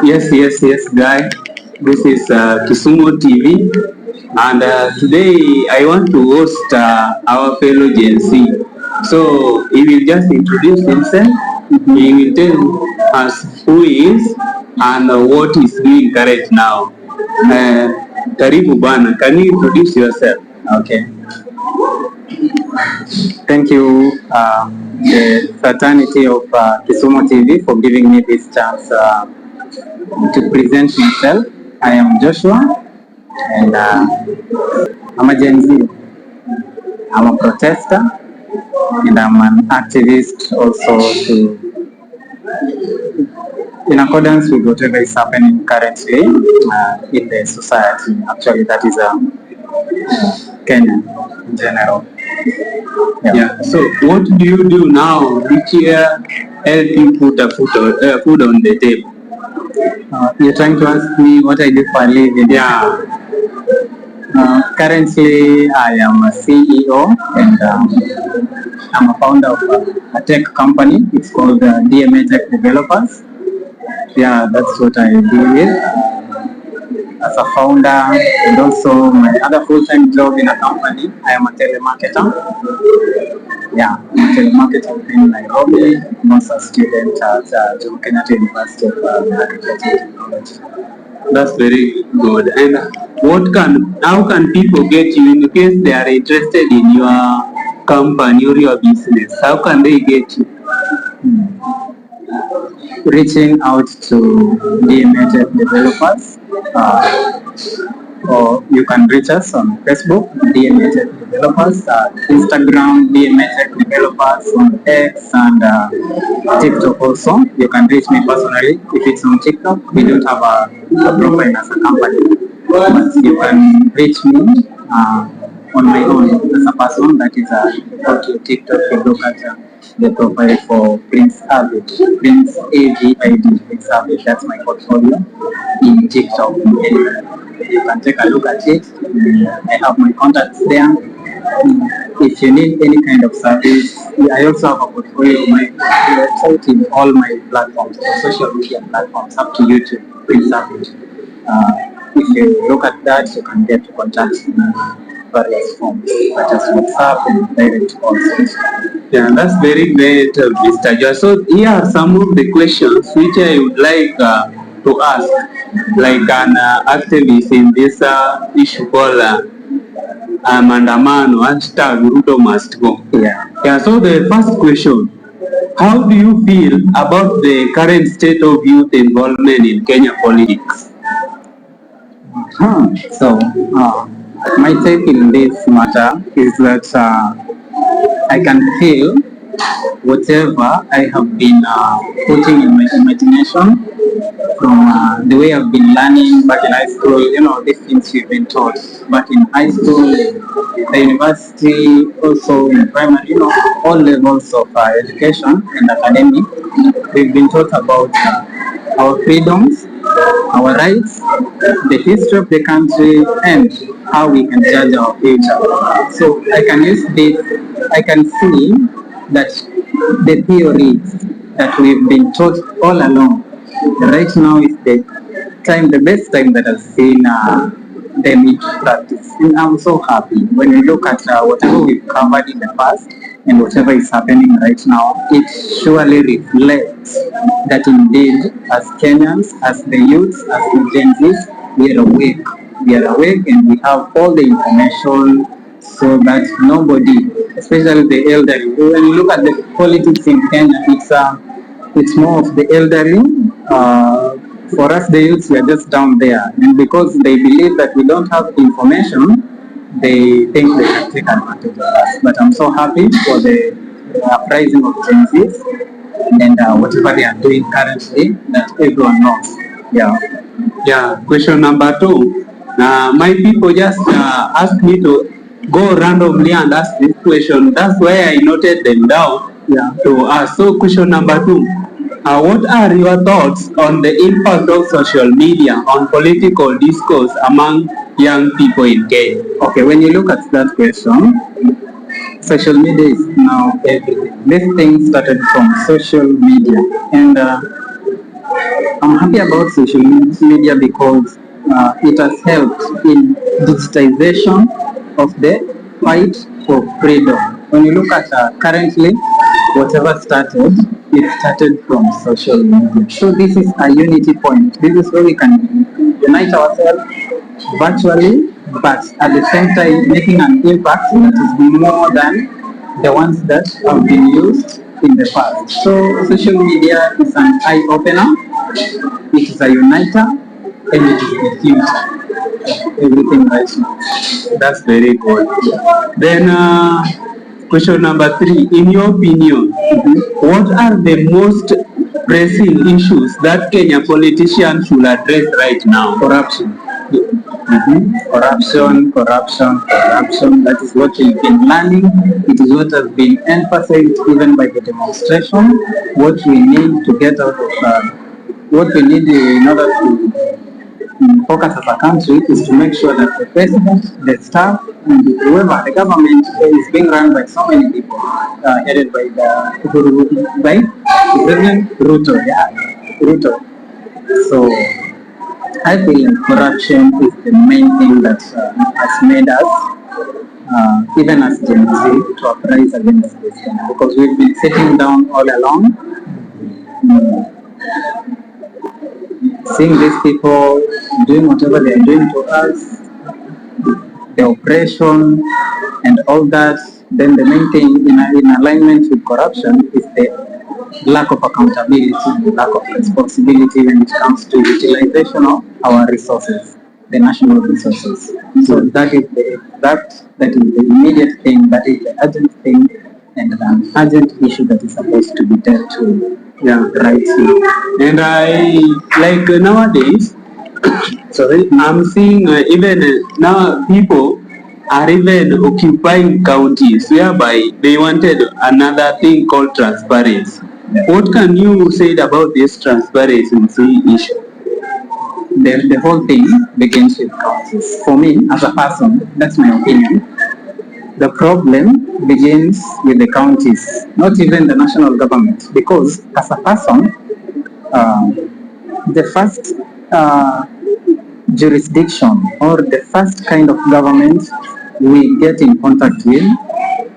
Yes, guy. This is Kisumu TV, and today I want to host our fellow Gen Z. So he will just introduce himself. He will tell us who he is and what he's doing correct now. Karibu Bana, can you introduce yourself? Okay. Thank you, the fraternity of Kisumu TV, for giving me this chance to present myself. I am Joshua, and I'm a Gen Z. I'm a protester, and I'm an activist also in accordance with whatever is happening currently in the society. Actually, that is Kenya in general. Yeah. So what do you do now which help you put food on the table? You're trying to ask me what I do for a living? Yeah. Currently, I am a CEO and I'm a founder of a tech company. It's called DMA Tech Developers. Yeah, that's what I do with as a founder, and also my other full-time job in a company. I am a telemarketer. Yeah, I'm a telemarketer in Nairobi. I'm also a student at Jomo Kenyatta University of Agriculture and Technology. That's very good. And how can people get you in case they are interested in your company or your business? How can they get you? Reaching out to DMA Tech Developers, or you can reach us on Facebook, DMA Tech Developers, Instagram, DMA Tech Developers, on X, and TikTok also. You can reach me personally. If it's on TikTok, we don't have a profile as a company, but you can reach me on my own as a person. That is go to TikTok, you look at the profile for Prince Avid, Prince AVID, Prince Avid. That's my portfolio in TikTok. You can take a look at it. I have my contacts there. If you need any kind of service, I also have a portfolio on my website in all my platforms, social media platforms, up to YouTube, Prince Avid. If you look at that, you can get contact in various forms, such as WhatsApp and direct calls. Yeah, that's very great, Mr. Josh. So here are some of the questions which I would like to ask, like an activist in this issue called Mandamano, #Ruto must go. Yeah. So the first question: how do you feel about the current state of youth involvement in Kenya politics? So, my take in this matter is that I can feel whatever I have been putting in my imagination from the way I've been learning back in high school, these things we've been taught back in high school, the university, also in primary, all levels of education and academic. We've been taught about our freedoms, our rights, the history of the country, and how we can judge our future. So I can use this, I can see that the theories that we've been taught all along, right now is the best time that I've seen them in practice. And I'm so happy when we look at whatever we've covered in the past and whatever is happening right now, it surely reflects that indeed, as Kenyans, as the youths, as the Gen Zs, we are awake. We are awake and we have all the information so that nobody, especially the elderly, when you look at the politics in Kenya, it's more of the elderly. For us, the youths, we are just down there. And because they believe that we don't have information, they think they can take advantage of us. But I'm so happy for the uprising of Gen Zs and whatever they are doing currently, that everyone knows. Yeah. Question number 2. My people just asked me to go randomly and ask this question. That's why I noted them down to ask. So question number 2. What are your thoughts on the impact of social media on political discourse among young people in Kenya? Okay, when you look at that question, social media is now everything. This thing started from social media, and I'm happy about social media because it has helped in digitization of the fight for freedom. When you look at currently, whatever started, it started from social media. So this is a unity point. This is where we can unite ourselves virtually, but at the same time making an impact that is more than the ones that have been used in the past. So social media is an eye opener, it is a uniter, and it is the future of everything right now. That's very good. Then, question number 3. In your opinion, what are the most pressing issues that Kenya politicians should address right now? Corruption. Corruption. That is what we've been learning. It is what has been emphasized even by the demonstration. What we need to get out of what we need in order to focus as a country is to make sure that the president, the staff, and whoever the government is being run by so many people, headed by by President Ruto. Yeah, Ruto. So I feel corruption is the main thing that has made us, even as Gen Z, to uprise against this thing because we've been sitting down all along, seeing these people doing whatever they are doing to us, the oppression and all that. Then the main thing in alignment with corruption is the lack of accountability, the lack of responsibility when it comes to utilization of our resources, the national resources. So that is that is the immediate thing, that is the urgent thing, and an urgent issue that is supposed to be dealt to. Yeah, right here. And I like nowadays, sorry, I'm seeing even now people are even occupying counties whereby they wanted another thing called transparency. Yeah. What can you say about this transparency issue? The whole thing begins with counties. For me, as a person, that's my opinion. The problem begins with the counties, not even the national government, because as a person, uh, the first jurisdiction or the first kind of government we get in contact with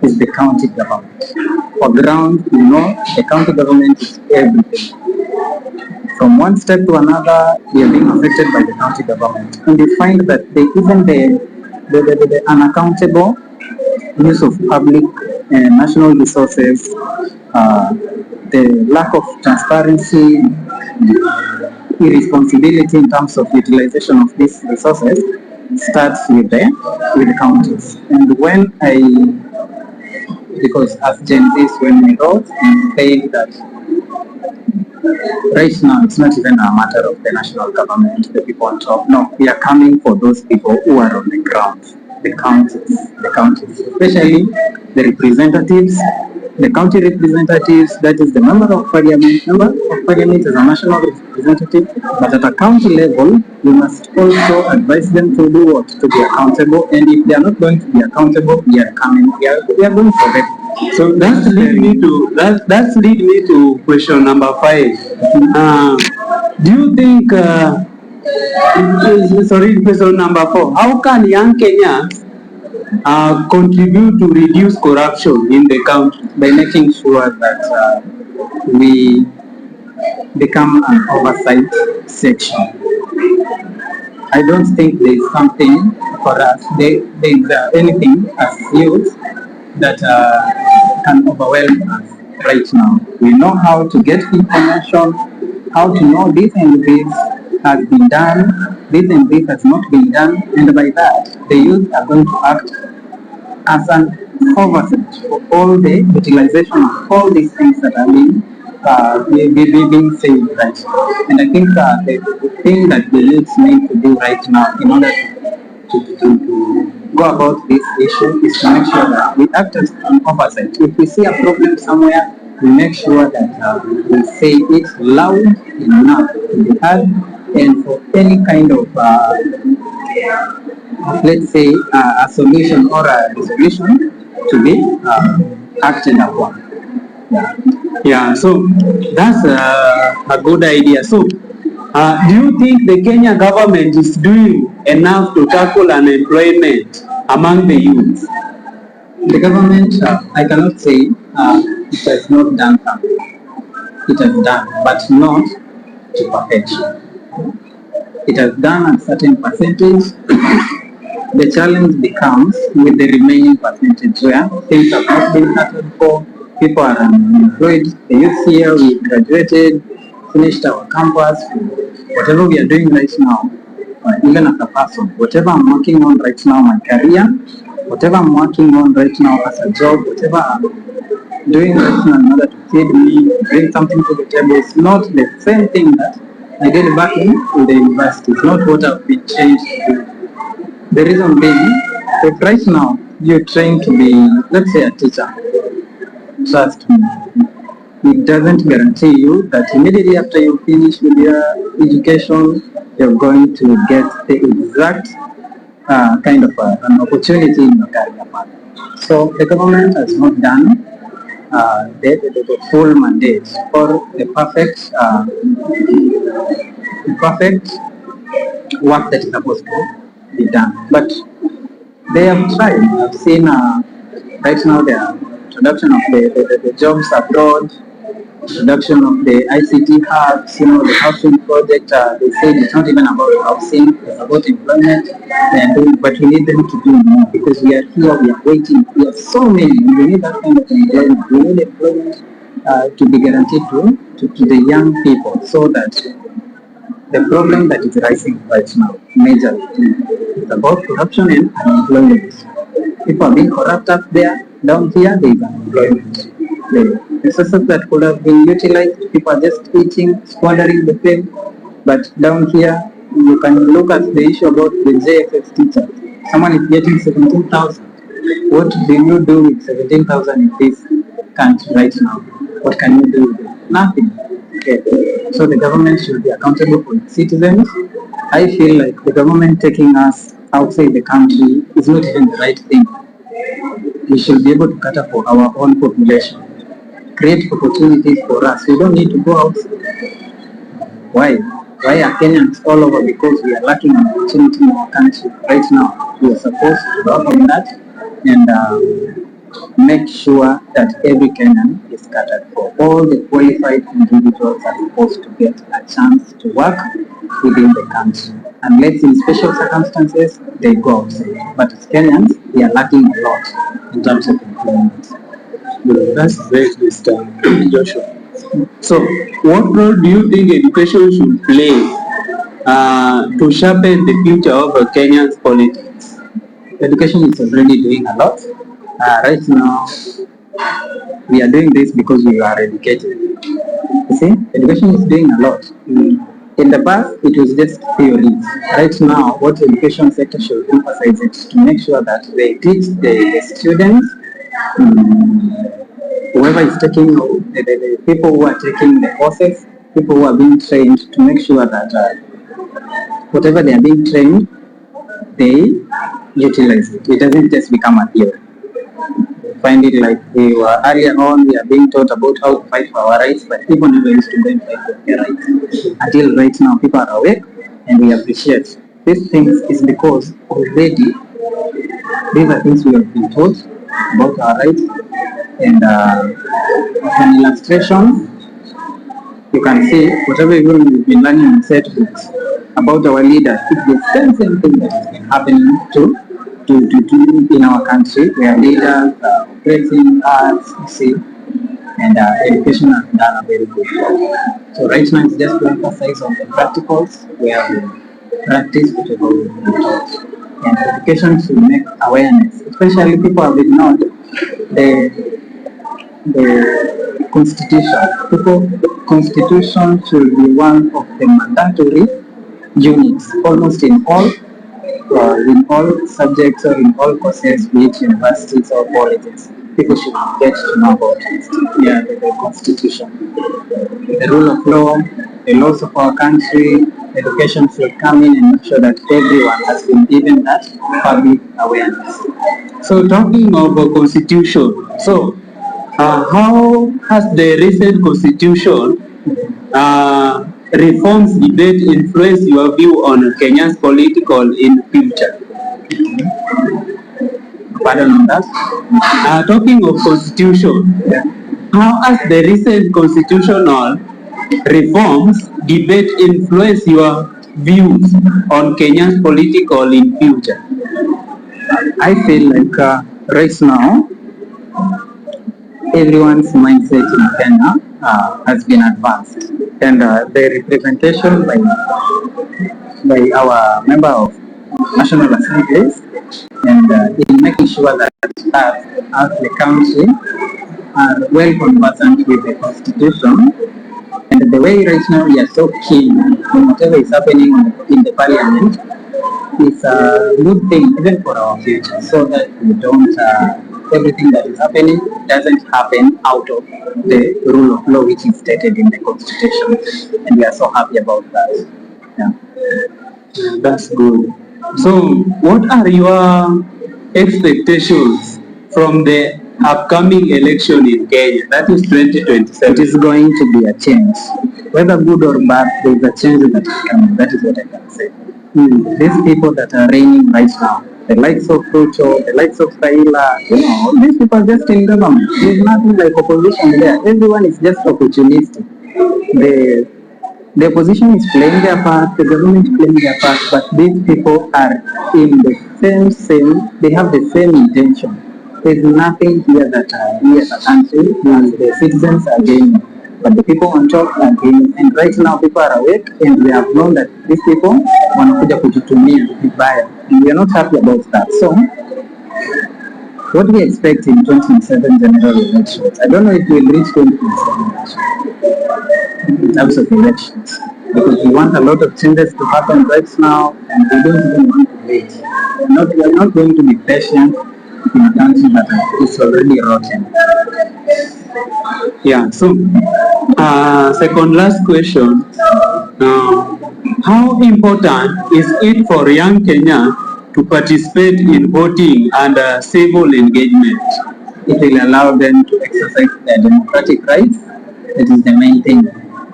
is the county government. For ground, the county government is everything. From one step to another, we are being affected by the county government. And you find that even the unaccountable use of public and national resources, the lack of transparency, irresponsibility in terms of utilization of these resources starts with the counties. And because as Gen Zs, when we wrote and said that right now it's not even a matter of the national government, the people on top. No, we are coming for those people who are on the ground, the counties, especially the representatives, the county representatives, that is the member of parliament is a national representative, but at a county level, you must also advise them to do what? To be accountable, and if they are not going to be accountable, we are going for them. So that's lead me to question number 5. Do you think question number 4. How can young Kenyans contribute to reduce corruption in the country? By making sure that we become an oversight section. I don't think there is something for us, there is anything as youth that can overwhelm us right now. We know how to get information, how to know this and this has been done, this and this has not been done, and by that, the youth are going to act as an oversight for all the utilization of all these things that are being said right now. And I think the thing that the youths need to do right now in order to go about this issue is to make sure that we act as an oversight. If we see a problem somewhere, we make sure that we say it loud enough to be heard, and for any kind of let's say a solution or a resolution to be acted upon. Yeah, so that's a good idea. So Do you think the Kenya government is doing enough to tackle unemployment among the youth? The government, I cannot say it has not done something. It has done, but not to perfection. It has done a certain percentage. The challenge becomes with the remaining percentage where things have not been catered for, people are unemployed, the youth here, we graduated, finished our campus, whatever we are doing right now, even as a person, whatever I'm working on right now, my career, whatever I'm working on right now as a job, whatever I'm doing right now in order to feed me, bring something to the table, is not the same thing that I did back in the university. It's not what I've been changed to do. The reason being, if right now you're trying to be, let's say, a teacher, trust me, it doesn't guarantee you that immediately after you finish with your education, you're going to get the exact kind of an opportunity in your career path. So the government has not done the full mandate or the perfect work that is supposed to be done. But they have tried. I've seen right now the introduction of the jobs abroad, introduction of the ICT hubs, the housing project. They said it's not even about housing, it's about employment. They are doing, but we need them to do more because we are here, we are waiting. We are so many. We need that kind of employment. We need employment to be guaranteed to the young people so that the problem that is rising right now, majorly, is about corruption and unemployment. People are being corrupt up there. Down here, there is unemployment. The resources that could have been utilized, people are just eating, squandering the pay. But down here, you can look at the issue about the JFX teacher. Someone is getting 17,000. What do you do with 17,000 in this country right now? What can you do with it? Nothing. Okay. So the government should be accountable for its citizens. I feel like the government taking us outside the country is not even the right thing. We should be able to cater for our own population, create opportunities for us. We don't need to go out. Why? Why are Kenyans all over? Because we are lacking an opportunity in our country right now. We are supposed to work on that and make sure that every Kenyan is catered for. All the qualified individuals are supposed to get a chance to work within the country. Unless in special circumstances, they go outside. But as Kenyans, we are lacking a lot in terms of employment. Yeah, that's great, Mr. Joshua. So, what role do you think education should play to sharpen the future of Kenya's politics? Education is already doing a lot. Right now, we are doing this because we are educated. You see, education is doing a lot. In the past, it was just theories. Right now, what the education sector should emphasize is to make sure that they teach the students, whoever is taking, the people who are taking the courses, people who are being trained to make sure that whatever they are being trained, they utilize it. It doesn't just become a theory. Find it like we were earlier on, we are being taught about how to fight for our rights, but people never used to go and fight for their rights. Until right now, people are awake and we appreciate these things is because already these are things we have been taught about our rights. And as an illustration, you can see whatever we've been learning in set books about our leaders. It's the same thing that has been happening to in our country, where leaders are operating arts, you see, and education has done a very good job. So right now it's just to emphasize on the practicals where we practice whatever we've been taught. And education should make awareness, especially people have ignored the constitution. People, constitution should be one of the mandatory units almost in all subjects or in all courses, be it universities or colleges. People should get to know about the constitution, the rule of law, the laws of our country. Education should come in and make sure that everyone has been given that public awareness. So, talking of a constitution, how has the recent constitution reforms debate influence your view on Kenya's political in future? Pardon on that. Talking of constitution, how has the recent constitutional reforms debate influence your views on Kenya's political in future? I feel like right now, everyone's mindset in Kenya has been advanced, and the representation by our member of National Assemblies and in making sure that as the country are well conversant with the Constitution, and the way right now we are so keen on whatever is happening in the Parliament is a good thing even for our future, so that we don't everything that is happening doesn't happen out of the rule of law which is stated in the Constitution, and we are so happy about that. Yeah. That's good. So, what are your expectations from the upcoming election in Kenya? That is 2027. It is going to be a change. Whether good or bad, there is a change that is coming. That is what I can say. These people that are reigning right now, the likes of Ruto, the likes of Raila, these people are just in government. There is nothing like opposition there. Everyone is just opportunistic. The opposition is playing their part, the government is playing their part, but these people are in the same, they have the same intention. There's nothing here that we as a country, as the citizens are gaining, but the people on top are gaining. And right now people are awake and they have known that these people wanakuja kututumia vibaya, and we are not happy about that. So what we expect in 2027 general elections, I don't know if we'll reach 2027 elections in terms of elections, because we want a lot of changes to happen right now, and we don't even want to wait. We are not going to be patient in a country that is already rotten. Yeah, so second last question. How important is it for young Kenya to participate in voting and civil engagement? It will allow them to exercise their democratic rights. That is the main thing.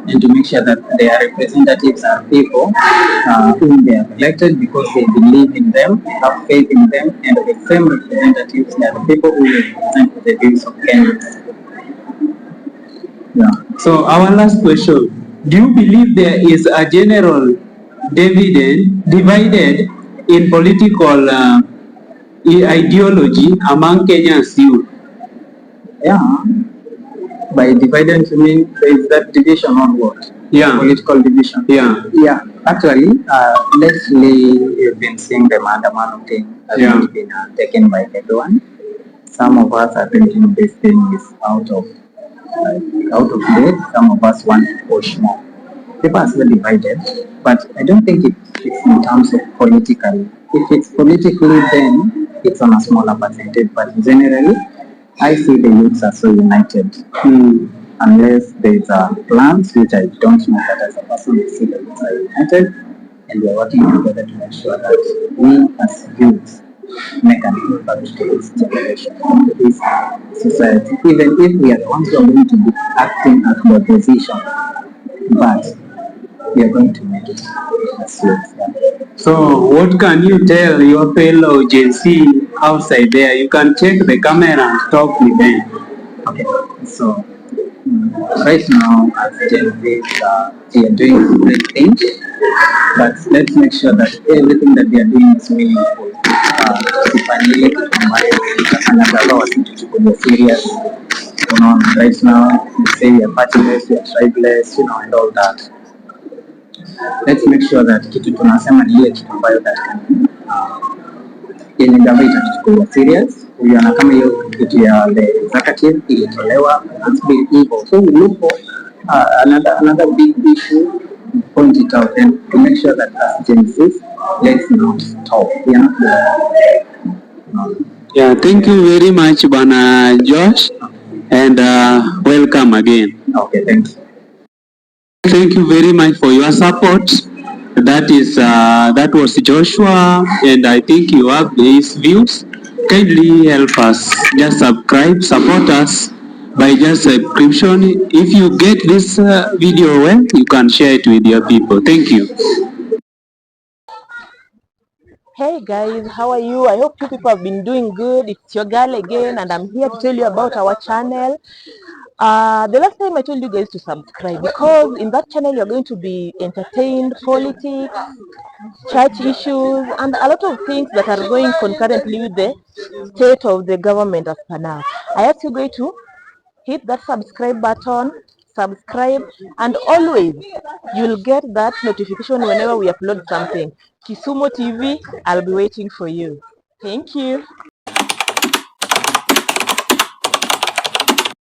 And to make sure that their representatives are people whom they have elected because they believe in them, have faith in them, and the same representatives are the people who represent the views of Kenya. Yeah. So our last question, do you believe there is a general divided in political ideology among Kenya's youth? Yeah. By dividend, you mean there is that division on what? Yeah. Political division. Yeah. Yeah. Actually, lately you've been seeing the Mandamano thing has not been taken by everyone. Some of us are thinking this thing is out of date. Some of us want to push more. People are still divided, but I don't think it's in terms of politically. If it's politically, then it's on a smaller percentage. But generally, I see the youths are so united. Unless there's a plans, which I don't know, but as a person, I see the youths are united, and we are working together to make sure that we as youths make an impact to this generation, to this society, even if we are the ones who are going to be acting as the opposition, but we are going to make it as youths. Yeah. So what can you tell your fellow Gen Z outside there? You can check the camera and talk with them. Okay, so right now as Gen Z, we are doing great things, but let's make sure that everything that we are doing is meaningful. Tusipangie anagawa wasituchukulia serious. Right now we say we are partyless, we are tribeless, and all that. Let's make sure that kitu tunasema ni ile kitu ambayo that yenye gava itatuchukulia serious. Uliona kama hiyo kitu ya the executive ilitolewa, it's been evil. So we look for another big issue, point it out, and to make sure that as Gen Z, let's not stop. We are not doing Yeah, thank you very much, Bana Josh, and welcome again. Okay, thanks. Thank you very much for your support. That was Joshua, and I think you have his views. Kindly help us, just subscribe, support us by just subscription. If you get this video well, you can share it with your people. Thank you. Hey guys, how are you? I hope you people have been doing good. It's your girl again, and I'm here to tell you about our channel. The last time I told you guys to subscribe because in that channel you're going to be entertained, politics, church issues, and a lot of things that are going concurrently with the state of the government as per now. I ask you guys to hit that subscribe button, subscribe, and always you'll get that notification whenever we upload something. Kisumu TV, I'll be waiting for you. Thank you.